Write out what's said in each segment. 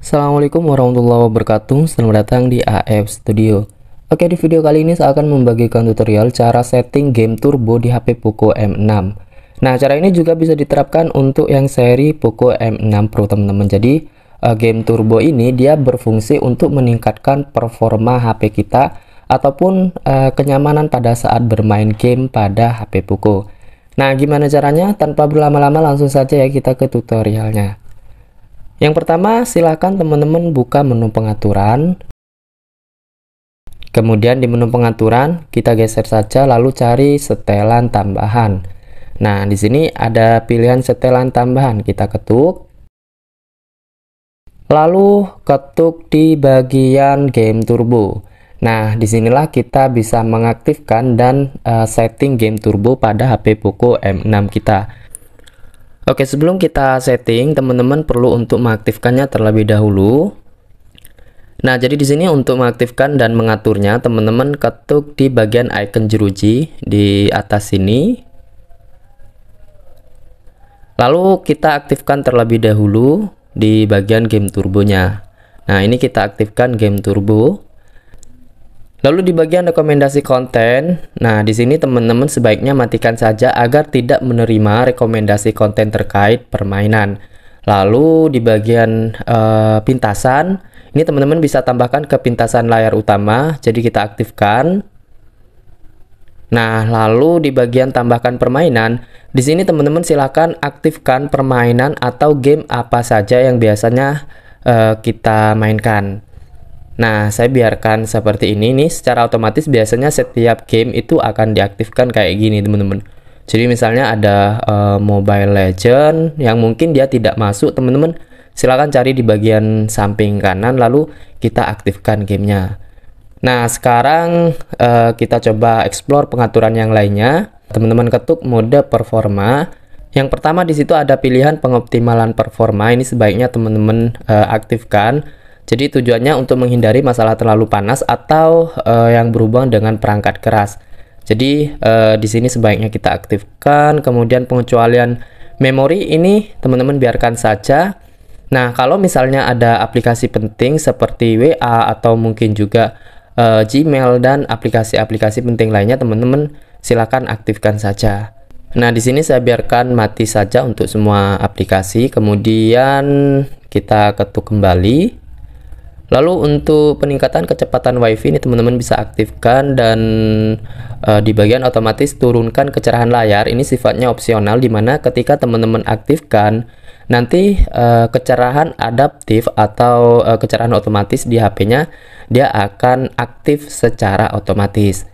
Assalamualaikum warahmatullahi wabarakatuh. Selamat datang di AF Studio. Oke, di video kali ini saya akan membagikan tutorial cara setting game turbo di HP Poco M6. Nah, cara ini juga bisa diterapkan untuk yang seri Poco M6 Pro, teman-teman. Jadi, game turbo ini dia berfungsi untuk meningkatkan performa HP kita ataupun kenyamanan pada saat bermain game pada HP Poco. Nah, gimana caranya? Tanpa berlama-lama langsung saja ya kita ke tutorialnya. Yang pertama, silakan teman-teman buka menu pengaturan. Kemudian di menu pengaturan, kita geser saja lalu cari setelan tambahan. Nah, di sini ada pilihan setelan tambahan, kita ketuk. Lalu ketuk di bagian game turbo. Nah, disinilah kita bisa mengaktifkan dan setting game turbo pada HP Poco M6 kita. Oke, sebelum kita setting, teman-teman perlu untuk mengaktifkannya terlebih dahulu. Nah, jadi di sini untuk mengaktifkan dan mengaturnya, teman-teman ketuk di bagian icon jeruji di atas sini. Lalu kita aktifkan terlebih dahulu di bagian game turbonya. Nah, ini kita aktifkan game turbo. Lalu di bagian rekomendasi konten, nah di sini teman-teman sebaiknya matikan saja agar tidak menerima rekomendasi konten terkait permainan. Lalu di bagian pintasan, ini teman-teman bisa tambahkan ke pintasan layar utama, jadi kita aktifkan. Nah, lalu di bagian tambahkan permainan, di sini teman-teman silakan aktifkan permainan atau game apa saja yang biasanya kita mainkan. Nah, saya biarkan seperti ini nih, secara otomatis biasanya setiap game itu akan diaktifkan kayak gini, teman-teman. Jadi misalnya ada Mobile Legend yang mungkin dia tidak masuk, teman-teman silakan cari di bagian samping kanan lalu kita aktifkan gamenya. Nah, sekarang kita coba explore pengaturan yang lainnya. Teman-teman ketuk mode performa. Yang pertama di situ ada pilihan pengoptimalan performa. Ini sebaiknya teman-teman aktifkan. Jadi tujuannya untuk menghindari masalah terlalu panas atau yang berhubungan dengan perangkat keras. Jadi di sini sebaiknya kita aktifkan. Kemudian pengecualian memori ini teman-teman biarkan saja. Nah, kalau misalnya ada aplikasi penting seperti WA atau mungkin juga Gmail dan aplikasi-aplikasi penting lainnya, teman-teman silakan aktifkan saja. Nah, di sini saya biarkan mati saja untuk semua aplikasi. Kemudian kita ketuk kembali. Lalu untuk peningkatan kecepatan WiFi ini teman-teman bisa aktifkan dan di bagian otomatis turunkan kecerahan layar. Ini sifatnya opsional, dimana ketika teman-teman aktifkan nanti kecerahan adaptif atau kecerahan otomatis di HP-nya dia akan aktif secara otomatis.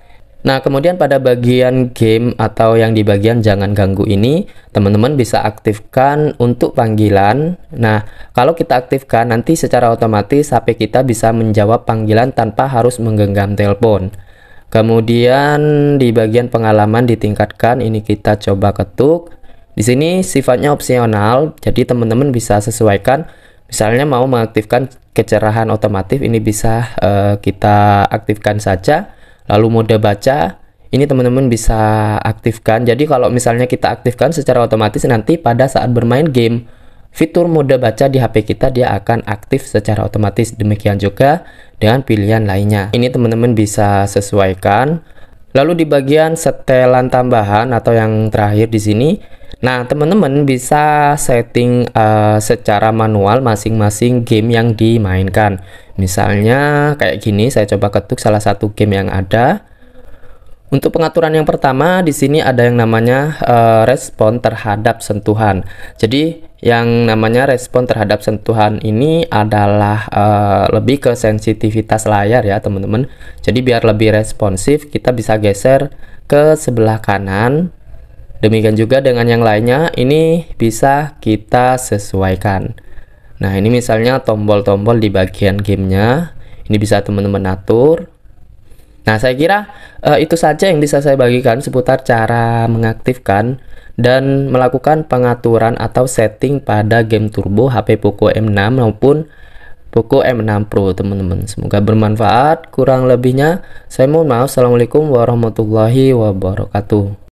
Nah, kemudian pada bagian game atau yang di bagian jangan ganggu ini, teman-teman bisa aktifkan untuk panggilan. Nah, kalau kita aktifkan, nanti secara otomatis HP kita bisa menjawab panggilan tanpa harus menggenggam telepon. Kemudian di bagian pengalaman ditingkatkan, ini kita coba ketuk. Di sini sifatnya opsional, jadi teman-teman bisa sesuaikan. Misalnya mau mengaktifkan kecerahan otomatis, ini bisa kita aktifkan saja. Lalu mode baca, ini teman-teman bisa aktifkan. Jadi kalau misalnya kita aktifkan secara otomatis, nanti pada saat bermain game, fitur mode baca di HP kita dia akan aktif secara otomatis. Demikian juga dengan pilihan lainnya. Ini teman-teman bisa sesuaikan. Lalu di bagian setelan tambahan atau yang terakhir di sini, nah teman-teman bisa setting secara manual masing-masing game yang dimainkan. Misalnya kayak gini, saya coba ketuk salah satu game yang ada. Untuk pengaturan yang pertama di sini ada yang namanya respon terhadap sentuhan. Jadi yang namanya respon terhadap sentuhan ini adalah lebih ke sensitivitas layar ya, teman-teman. Jadi biar lebih responsif, kita bisa geser ke sebelah kanan. Demikian juga dengan yang lainnya, ini bisa kita sesuaikan. Nah, ini misalnya tombol-tombol di bagian gamenya, ini bisa teman-teman atur. Nah, saya kira itu saja yang bisa saya bagikan seputar cara mengaktifkan dan melakukan pengaturan atau setting pada game turbo HP Poco M6 maupun Poco M6 Pro, teman-teman. Semoga bermanfaat. Kurang lebihnya, saya mohon maaf. Assalamualaikum warahmatullahi wabarakatuh.